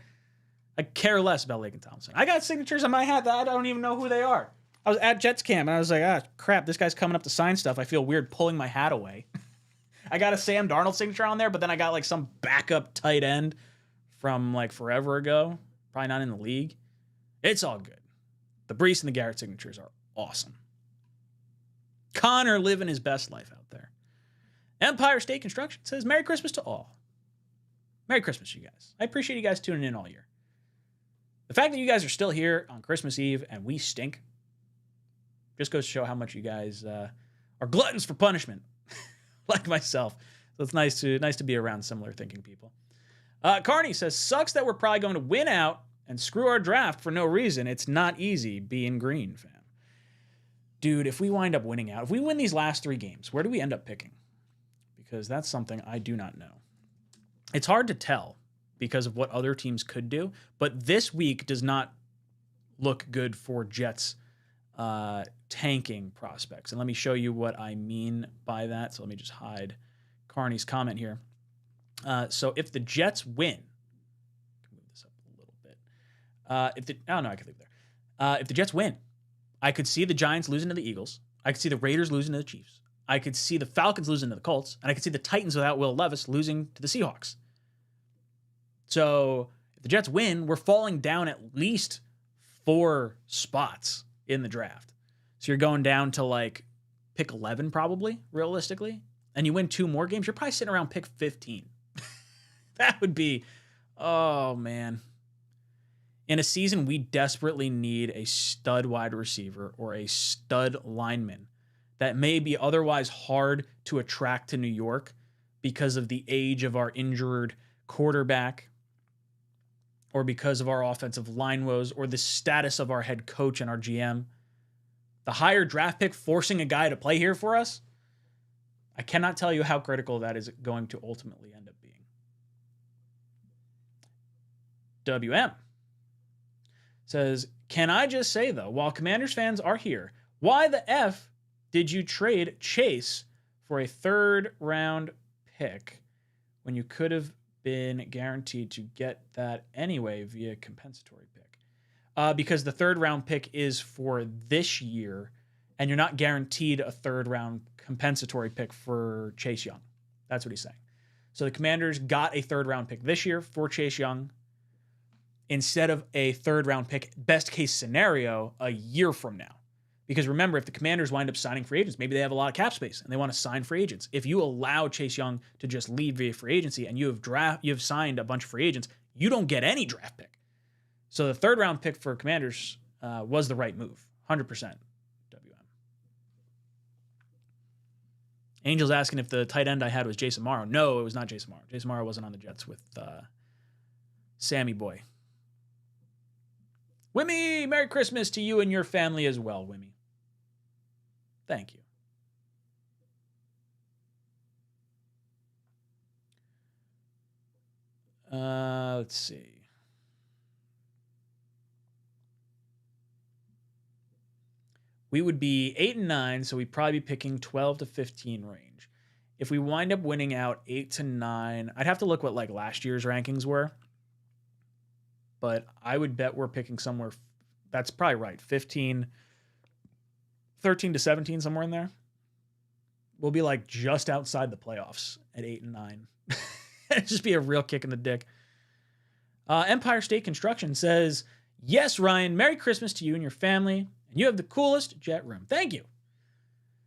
I care less about Laken Tomlinson. I got signatures on my hat that I don't even know who they are. I was at Jets camp, and I was like, crap, this guy's coming up to sign stuff. I feel weird pulling my hat away. I got a Sam Darnold signature on there, but then I got, like, some backup tight end from, like, forever ago. Probably not in the league. It's all good. The Brees and the Garrett signatures are awesome. Connor living his best life out there. Empire State Construction says, Merry Christmas to all. Merry Christmas, you guys. I appreciate you guys tuning in all year. The fact that you guys are still here on Christmas Eve and we stink just goes to show how much you guys are gluttons for punishment, like myself. So it's nice to be around similar thinking people. Carney says, sucks that we're probably going to win out and screw our draft for no reason. It's not easy being green, fam. Dude, if we wind up winning out, if we win these last 3 games, where do we end up picking? Because that's something I do not know. It's hard to tell because of what other teams could do, but this week does not look good for Jets tanking prospects. And let me show you what I mean by that. So let me just hide Carney's comment here. So if the Jets win, I can move this up a little bit. I can leave it there. If the Jets win, I could see the Giants losing to the Eagles. I could see the Raiders losing to the Chiefs. I could see the Falcons losing to the Colts, and I could see the Titans without Will Levis losing to the Seahawks. So if the Jets win, we're falling down at least 4 spots in the draft. So you're going down to like pick 11 probably, realistically, and you win 2 more games, you're probably sitting around pick 15. That would be, oh man. In a season, we desperately need a stud wide receiver or a stud lineman that may be otherwise hard to attract to New York because of the age of our injured quarterback or because of our offensive line woes or the status of our head coach and our GM. The higher draft pick forcing a guy to play here for us, I cannot tell you how critical that is going to ultimately end up being. WM says, can I just say, though, while Commanders fans are here, why the F did you trade Chase for a 3rd round pick when you could have been guaranteed to get that anyway via compensatory pick? Because the 3rd round pick is for this year, and you're not guaranteed a 3rd round compensatory pick for Chase Young. That's what he's saying. So the Commanders got a 3rd round pick this year for Chase Young instead of a 3rd round pick, best case scenario, a year from now. Because remember, if the Commanders wind up signing free agents, maybe they have a lot of cap space and they want to sign free agents. If you allow Chase Young to just leave via free agency and you have signed a bunch of free agents, you don't get any draft pick. So the 3rd round pick for Commanders was the right move, 100%. WM. Angel's asking if the tight end I had was Jason Morrow. No, it was not Jason Morrow. Jason Morrow wasn't on the Jets with Sammy Boy. Wimmy, Merry Christmas to you and your family as well, Wimmy. Thank you. Let's see. We would be 8-9, so we'd probably be picking 12 to 15 range. If we wind up winning out 8-9, I'd have to look what like last year's rankings were. But I would bet we're picking somewhere, that's probably right, 13 to 17, somewhere in there. We'll be like just outside the playoffs at 8-9. It'd just be a real kick in the dick. Empire State Construction says, yes, Ryan, Merry Christmas to you and your family. And you have the coolest jet room. Thank you.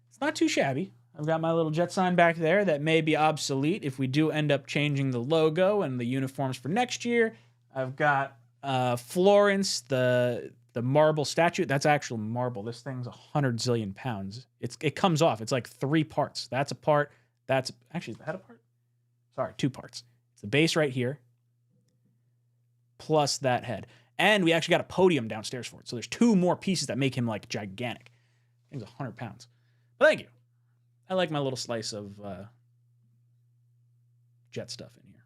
It's not too shabby. I've got my little jet sign back there that may be obsolete if we do end up changing the logo and the uniforms for next year. I've got Florence, the marble statue. That's actual marble. This thing's 100 zillion pounds. It comes off. It's like 3 parts. That's a part. That's actually, is the head a part? Sorry, 2 parts. It's the base right here, plus that head. And we actually got a podium downstairs for it. So there's 2 more pieces that make him like gigantic. I think it's 100 pounds. But thank you. I like my little slice of jet stuff in here.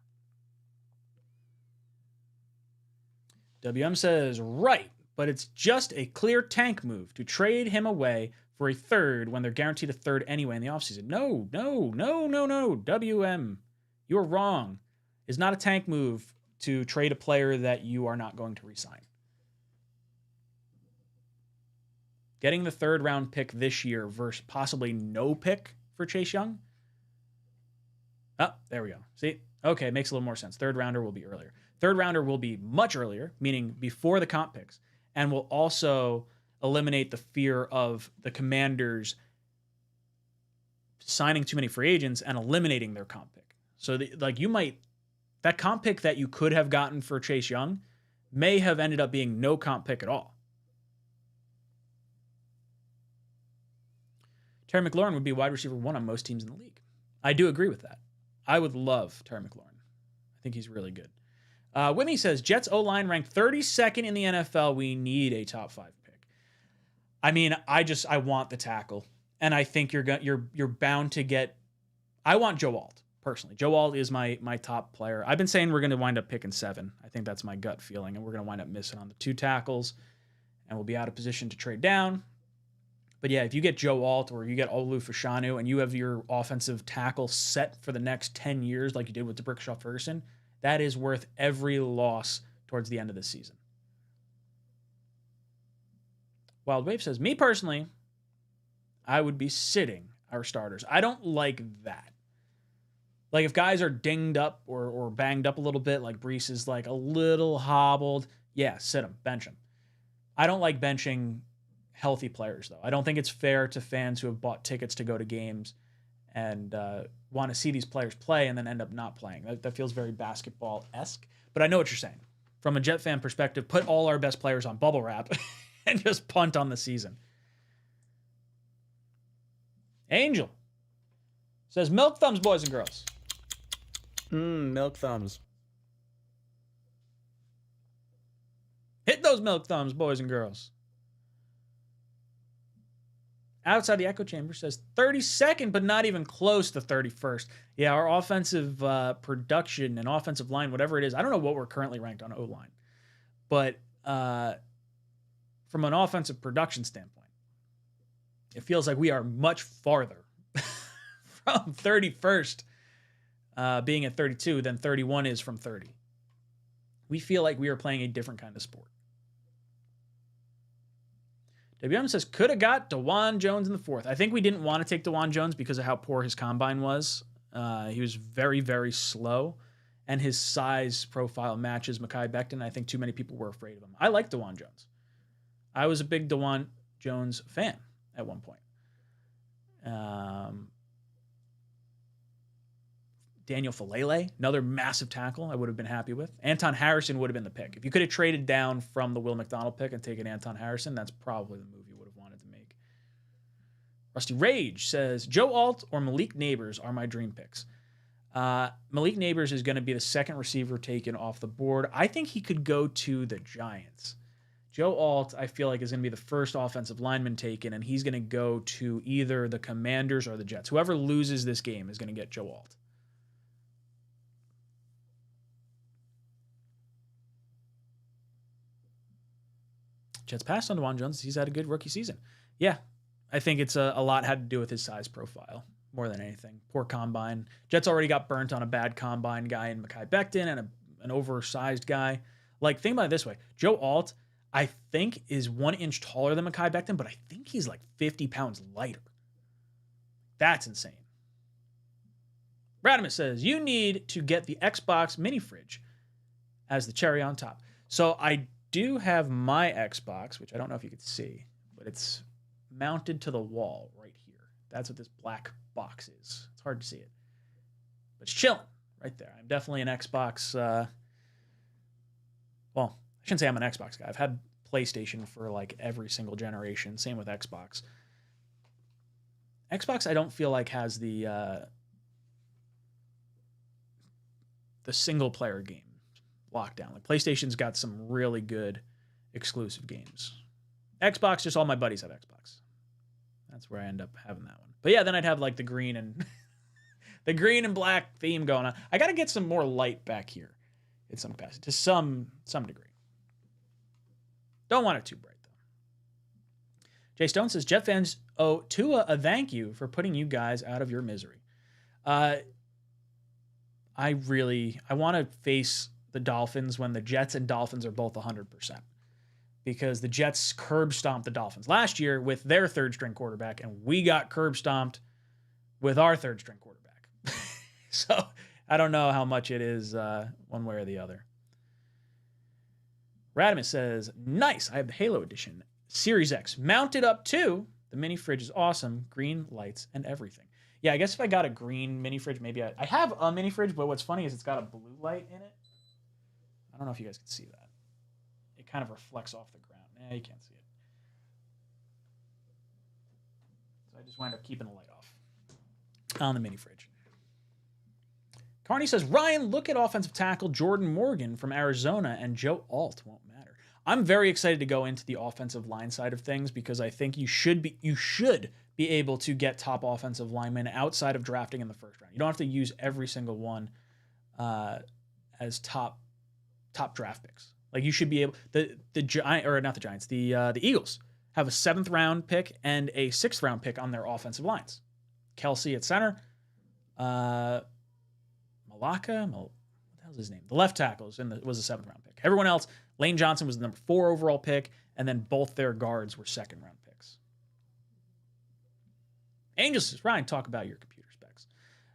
WM says, right, but it's just a clear tank move to trade him away for a third when they're guaranteed a third anyway in the offseason. No. WM, you're wrong. It's not a tank move to trade a player that you are not going to re-sign. Getting the 3rd round pick this year versus possibly no pick for Chase Young. Oh, there we go. See? Okay, makes a little more sense. 3rd rounder will be earlier. 3rd rounder will be much earlier, meaning before the comp picks, and will also eliminate the fear of the Commanders signing too many free agents and eliminating their comp pick. So that comp pick that you could have gotten for Chase Young may have ended up being no comp pick at all. Terry McLaurin would be wide receiver 1 on most teams in the league. I do agree with that. I would love Terry McLaurin. I think he's really good. Wimmy says, Jets O-line ranked 32nd in the NFL. We need a top 5 pick. I mean, I want the tackle. And I think you're bound to get, I want Joe Alt. Personally, Joe Alt is my top player. I've been saying we're going to wind up picking 7. I think that's my gut feeling, and we're going to wind up missing on the 2 tackles, and we'll be out of position to trade down. But yeah, if you get Joe Alt or you get Olu Fashanu and you have your offensive tackle set for the next 10 years like you did with DeBrickashaw Ferguson, that is worth every loss towards the end of the season. Wild Wave says, me personally, I would be sitting our starters. I don't like that. Like if guys are dinged up or banged up a little bit, like Brees is like a little hobbled, yeah, sit him, bench him. I don't like benching healthy players, though. I don't think it's fair to fans who have bought tickets to go to games and want to see these players play and then end up not playing. That feels very basketball-esque. But I know what you're saying. From a Jet fan perspective, put all our best players on bubble wrap and just punt on the season. Angel says, milk thumbs, boys and girls. Milk thumbs. Hit those milk thumbs, boys and girls. Outside the echo chamber says 32nd, but not even close to 31st. Yeah, our offensive production and offensive line, whatever it is, I don't know what we're currently ranked on O-line. But from an offensive production standpoint, it feels like we are much farther from 31st being at 32 than 31 is from 30. We feel like we are playing a different kind of sport. WM says, could have got DeJuan Jones in the 4th. I think we didn't want to take DeJuan Jones because of how poor his combine was. He was very, very slow, and his size profile matches Mekhi Becton. I think too many people were afraid of him. I like DeJuan Jones. I was a big DeJuan Jones fan at one point. Daniel Falele, another massive tackle I would have been happy with. Anton Harrison would have been the pick. If you could have traded down from the Will McDonald pick and taken Anton Harrison, that's probably the move you would have wanted to make. Rusty Rage says, Joe Alt or Malik Neighbors are my dream picks. Malik Neighbors is going to be the 2nd receiver taken off the board. I think he could go to the Giants Joe Alt, I feel like, is going to be the first offensive lineman taken, and he's going to go to either the Commanders or the Jets. Whoever loses this game is going to get Joe Alt. Jets passed on DeJuan Jones. He's had a good rookie season. Yeah, I think it's a lot had to do with his size profile more than anything. Poor combine. Jets already got burnt on a bad combine guy in Mekhi Becton and an oversized guy. Like, think about it this way. Joe Alt, I think, is 1 inch taller than Mekhi Becton, but I think he's like 50 pounds lighter. That's insane. Radimus says, you need to get the Xbox mini fridge as the cherry on top. So I do have my Xbox, which I don't know if you could see, but it's mounted to the wall right here. That's what this black box is. It's hard to see it, but it's chilling right there. I'm definitely an Xbox. Well, I shouldn't say I'm an Xbox guy. I've had PlayStation for like every single generation. Same with Xbox. Xbox, I don't feel like has the single player game lockdown. Like PlayStation's got some really good exclusive games. Xbox, just all my buddies have Xbox. That's where I end up having that one. But yeah, then I'd have like the green and the green and black theme going on. I got to get some more light back here in some capacity, to some degree. Don't want it too bright though. Jay Stone says, Jet fans owe Tua a thank you for putting you guys out of your misery. I want to face the Dolphins when the Jets and Dolphins are both 100%, because the Jets curb stomped the Dolphins last year with their third string quarterback, and we got curb stomped with our third string quarterback. So I don't know how much it is one way or the other. Radimus says, nice. I have the Halo Edition Series X mounted up too. The mini fridge is awesome. Green lights and everything. Yeah, I guess if I got a green mini fridge, maybe I have a mini fridge, but what's funny is it's got a blue light in it. I don't know if you guys can see that. It kind of reflects off the ground. You can't see it. So I just wind up keeping the light off on the mini fridge. Carney says, Ryan, look at offensive tackle Jordan Morgan from Arizona, and Joe Alt won't matter. I'm very excited to go into the offensive line side of things, because I think you should be able to get top offensive linemen outside of drafting in the first round. You don't have to use every single one as top draft picks. Like, you should be able, the Eagles have a 7th round pick and a 6th round pick on their offensive lines. Kelsey at center, Malaka, what the hell's his name? The left tackle was a 7th round pick. Everyone else, Lane Johnson was the number 4 overall pick, and then both their guards were 2nd round picks. Angel says, Ryan, talk about your computer specs.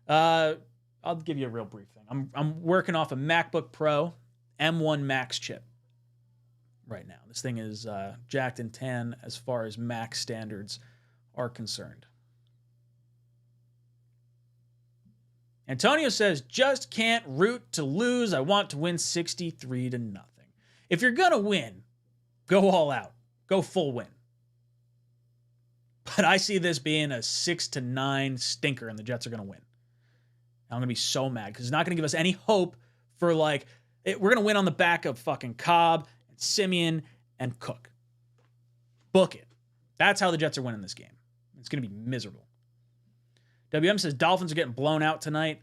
I'll give you a real brief thing. I'm working off a MacBook Pro M1 Max chip right now. This thing is jacked and tan as far as Mac standards are concerned. Antonio says, just can't root to lose. I want to win 63-0. If you're going to win, go all out. Go full win. But I see this being a 6-9 stinker, and the Jets are going to win. I'm going to be so mad, because it's not going to give us any hope for, like, we're going to win on the back of fucking Cobb and Simeon and Cook. Book it. That's how the Jets are winning this game. It's going to be miserable. WM says Dolphins are getting blown out tonight.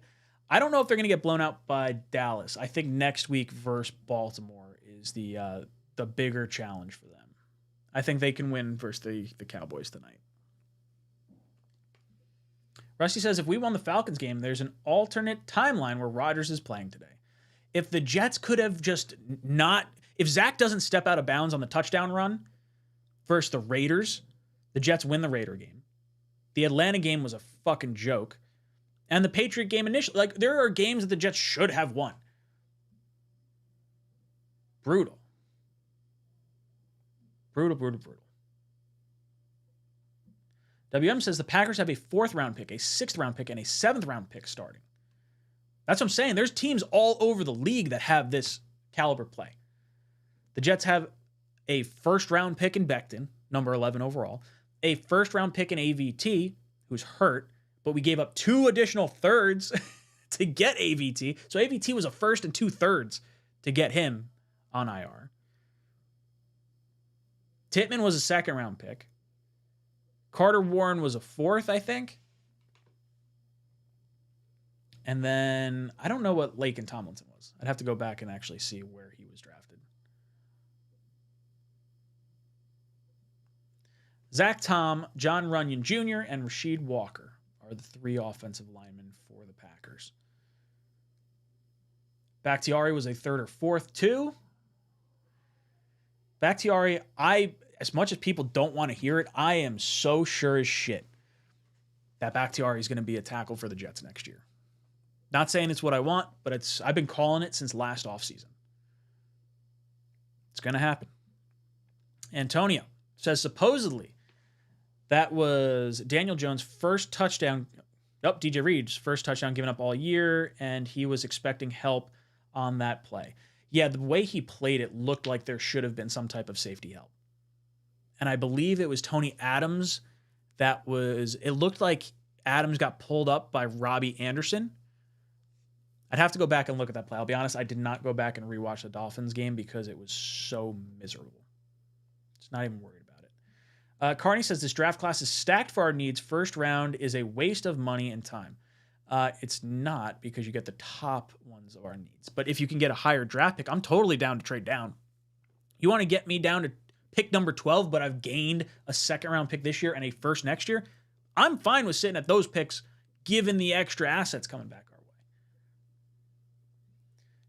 I don't know if they're going to get blown out by Dallas. I think next week versus Baltimore is the bigger challenge for them. I think they can win versus the Cowboys tonight. Rusty says, if we won the Falcons game, there's an alternate timeline where Rodgers is playing today. If the Jets could have just not... If Zach doesn't step out of bounds on the touchdown run versus the Raiders, the Jets win the Raider game. The Atlanta game was a fucking joke. And the Patriot game initially... Like, there are games that the Jets should have won. Brutal. Brutal. WM says the Packers have a 4th round pick, a 6th round pick, and a 7th round pick starting. That's what I'm saying. There's teams all over the league that have this caliber play. The Jets have a 1st round pick in Becton, number 11 overall, a 1st round pick in AVT, who's hurt, but we gave up 2 additional 3rds to get AVT. So AVT was a 1st and 2 3rds to get him on IR. Tittman was a second-round pick. Carter Warren was a fourth, I think. And then I don't know what Laken Tomlinson was. I'd have to go back and actually see where he was drafted. Zach Tom, John Runyon Jr., and Rasheed Walker are the three offensive linemen for the Packers. Bakhtiari was a third or fourth, too. Bakhtiari, as much as people don't want to hear it, I am so sure as shit that Bakhtiari is going to be a tackle for the Jets next year. Not saying it's what I want, but I've been calling it since last offseason. It's going to happen. Antonio says supposedly that was Daniel Jones' first touchdown. DJ Reed's first touchdown given up all year, and he was expecting help on that play. Yeah, the way he played it looked like there should have been some type of safety help. And I believe it was Tony Adams it looked like Adams got pulled up by Robbie Anderson. I'd have to go back and look at that play. I'll be honest, I did not go back and rewatch the Dolphins game because it was so miserable. It's not even worried about it. Carney says this draft class is stacked for our needs. First round is a waste of money and time. It's not, because you get the top ones of our needs. But if you can get a higher draft pick, I'm totally down to trade down. You want to get me down to pick number 12, but I've gained a second round pick this year and a first next year? I'm fine with sitting at those picks given the extra assets coming back our way.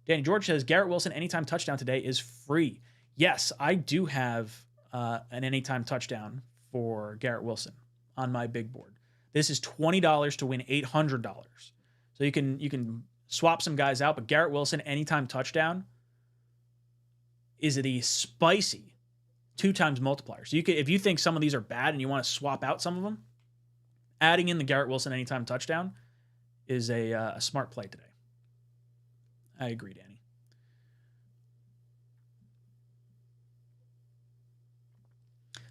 Danny George says Garrett Wilson anytime touchdown today is free. Yes, I do have an anytime touchdown for Garrett Wilson on my big board. This is $20 to win $800. So you can swap some guys out, but Garrett Wilson anytime touchdown is the spicy 2 times multiplier. So if you think some of these are bad and you want to swap out some of them, adding in the Garrett Wilson anytime touchdown is a smart play today. I agree, Danny.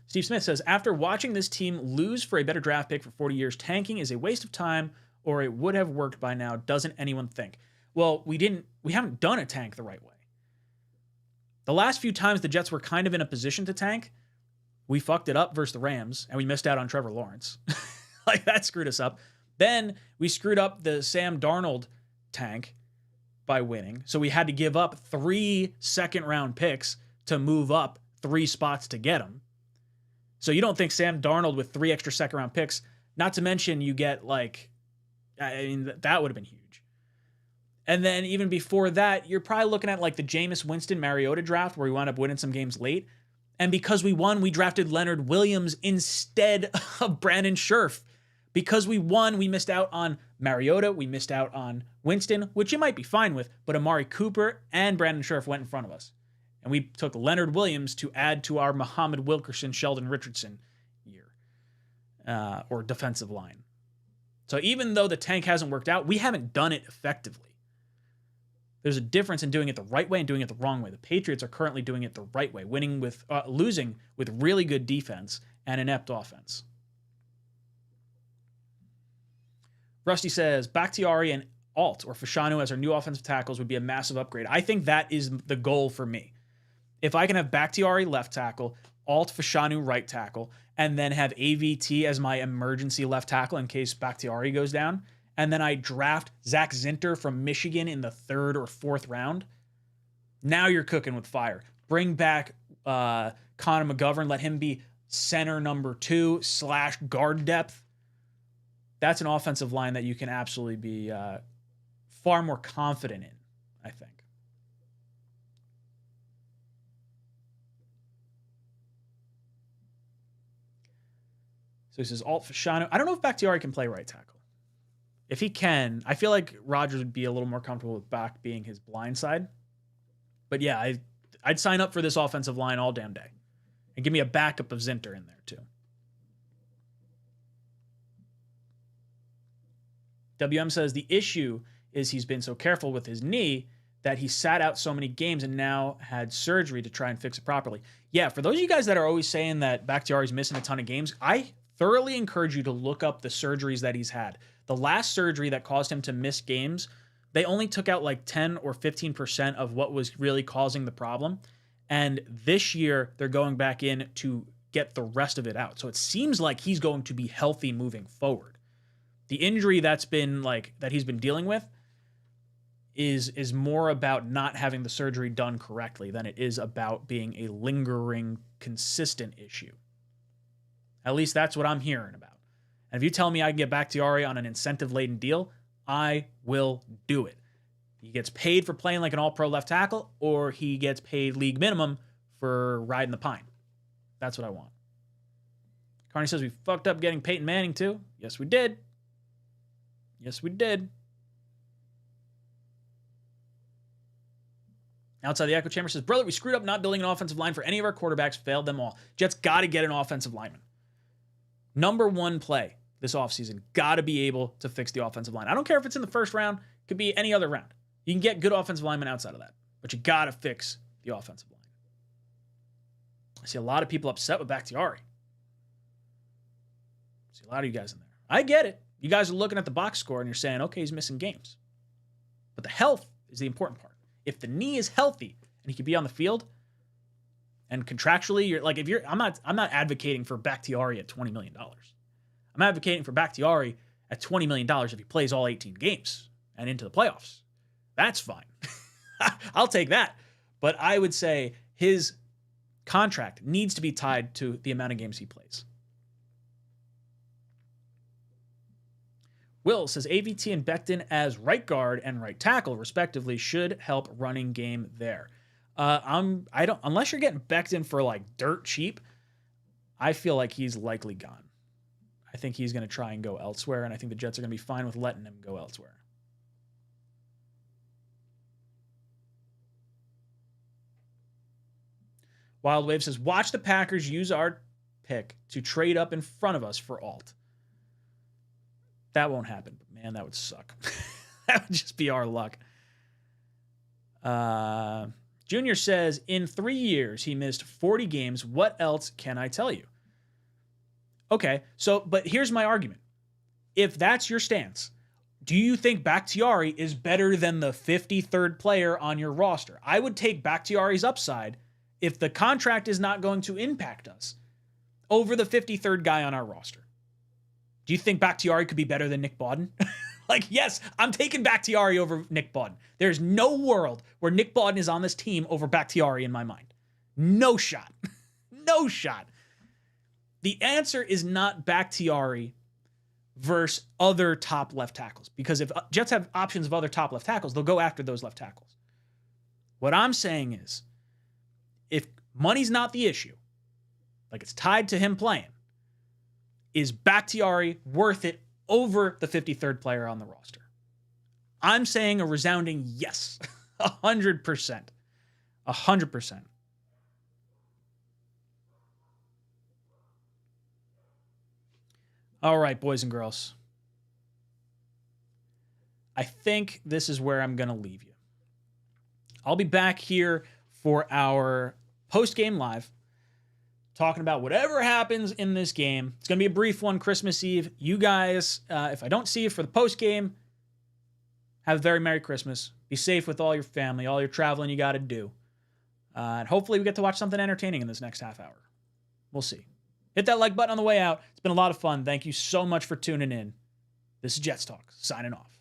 Steve Smith says, after watching this team lose for a better draft pick for 40 years, tanking is a waste of time, or it would have worked by now. Doesn't anyone think? Well, we haven't done a tank the right way. The last few times the Jets were kind of in a position to tank, we fucked it up versus the Rams, and we missed out on Trevor Lawrence. Like, that screwed us up. Then we screwed up the Sam Darnold tank by winning. So we had to give up 3 second-round picks to move up 3 spots to get him. So you don't think Sam Darnold with 3 extra second-round picks, not to mention you get, like, I mean, that would have been huge. And then even before that, you're probably looking at, like, the Jameis Winston-Mariota draft where we wound up winning some games late. And because we won, we drafted Leonard Williams instead of Brandon Scherf. Because we won, we missed out on Mariota, we missed out on Winston, which you might be fine with, but Amari Cooper and Brandon Scherf went in front of us. And we took Leonard Williams to add to our Muhammad Wilkerson, Sheldon Richardson year, or defensive line. So even though the tank hasn't worked out, we haven't done it effectively. There's a difference in doing it the right way and doing it the wrong way. The Patriots are currently doing it the right way, losing with really good defense and inept offense. Rusty says, Bakhtiari and Alt or Fashanu as our new offensive tackles would be a massive upgrade. I think that is the goal for me. If I can have Bakhtiari left tackle, Alt Fashanu right tackle, and then have AVT as my emergency left tackle in case Bakhtiari goes down, and then I draft Zach Zinter from Michigan in the 3rd or 4th round, now you're cooking with fire. Bring back Connor McGovern, let him be center number 2 / guard depth. That's an offensive line that you can absolutely be far more confident in, I think. So he says, Alt Fashanu. I don't know if Bakhtiari can play right tackle. If he can, I feel like Rodgers would be a little more comfortable with Bach being his blind side. But yeah, I'd sign up for this offensive line all damn day. And give me a backup of Zinter in there too. WM says the issue is he's been so careful with his knee that he sat out so many games and now had surgery to try and fix it properly. Yeah, for those of you guys that are always saying that Bakhtiari's missing a ton of games, I thoroughly encourage you to look up the surgeries that he's had. The last surgery that caused him to miss games, they only took out like 10 or 15% of what was really causing the problem. And this year, they're going back in to get the rest of it out. So it seems like he's going to be healthy moving forward. The injury that he's been dealing with is more about not having the surgery done correctly than it is about being a lingering, consistent issue. At least that's what I'm hearing about. And if you tell me I can get Bakhtiari on an incentive-laden deal, I will do it. He gets paid for playing like an all-pro left tackle, or he gets paid league minimum for riding the pine. That's what I want. Carney says we fucked up getting Peyton Manning too. Yes, we did. Yes, we did. Outside the echo chamber says, brother, we screwed up not building an offensive line for any of our quarterbacks, failed them all. Jets got to get an offensive lineman. Number one play this offseason, got to be able to fix the offensive line. I don't care if it's in the first round, could be any other round. You can get good offensive linemen outside of that, but you got to fix the offensive line. I see a lot of people upset with Bakhtiari. I see a lot of you guys in there. I get it. You guys are looking at the box score and you're saying, okay, he's missing games. But the health is the important part. If the knee is healthy and he can be on the field, and contractually, I'm not advocating for Bakhtiari at $20 million. I'm advocating for Bakhtiari at $20 million if he plays all 18 games and into the playoffs. That's fine. I'll take that. But I would say his contract needs to be tied to the amount of games he plays. Will says AVT and Becton as right guard and right tackle, respectively, should help running game there. Unless you're getting Becton for like dirt cheap, I feel like he's likely gone. I think he's going to try and go elsewhere, and I think the Jets are going to be fine with letting him go elsewhere. Wild Wave says, watch the Packers use our pick to trade up in front of us for Alt. That won't happen, but man, that would suck. That would just be our luck. Junior says, in 3 years, he missed 40 games. What else can I tell you? Okay, but here's my argument. If that's your stance, do you think Bakhtiari is better than the 53rd player on your roster? I would take Bakhtiari's upside if the contract is not going to impact us over the 53rd guy on our roster. Do you think Bakhtiari could be better than Nick Bawden? Yes, I'm taking Bakhtiari over Nick Bawden. There's no world where Nick Bawden is on this team over Bakhtiari in my mind. No shot. No shot. The answer is not Bakhtiari versus other top left tackles, because if Jets have options of other top left tackles, they'll go after those left tackles. What I'm saying is, if money's not the issue, like it's tied to him playing, is Bakhtiari worth it over the 53rd player on the roster? I'm saying a resounding yes. 100%. 100%. All right, boys and girls. I think this is where I'm going to leave you. I'll be back here for our post-game live, talking about whatever happens in this game. It's going to be a brief one, Christmas Eve. You guys, if I don't see you for the post-game, have a very Merry Christmas. Be safe with all your family, all your traveling you got to do. And hopefully we get to watch something entertaining in this next half hour. We'll see. Hit that like button on the way out. It's been a lot of fun. Thank you so much for tuning in. This is Jets Talk, signing off.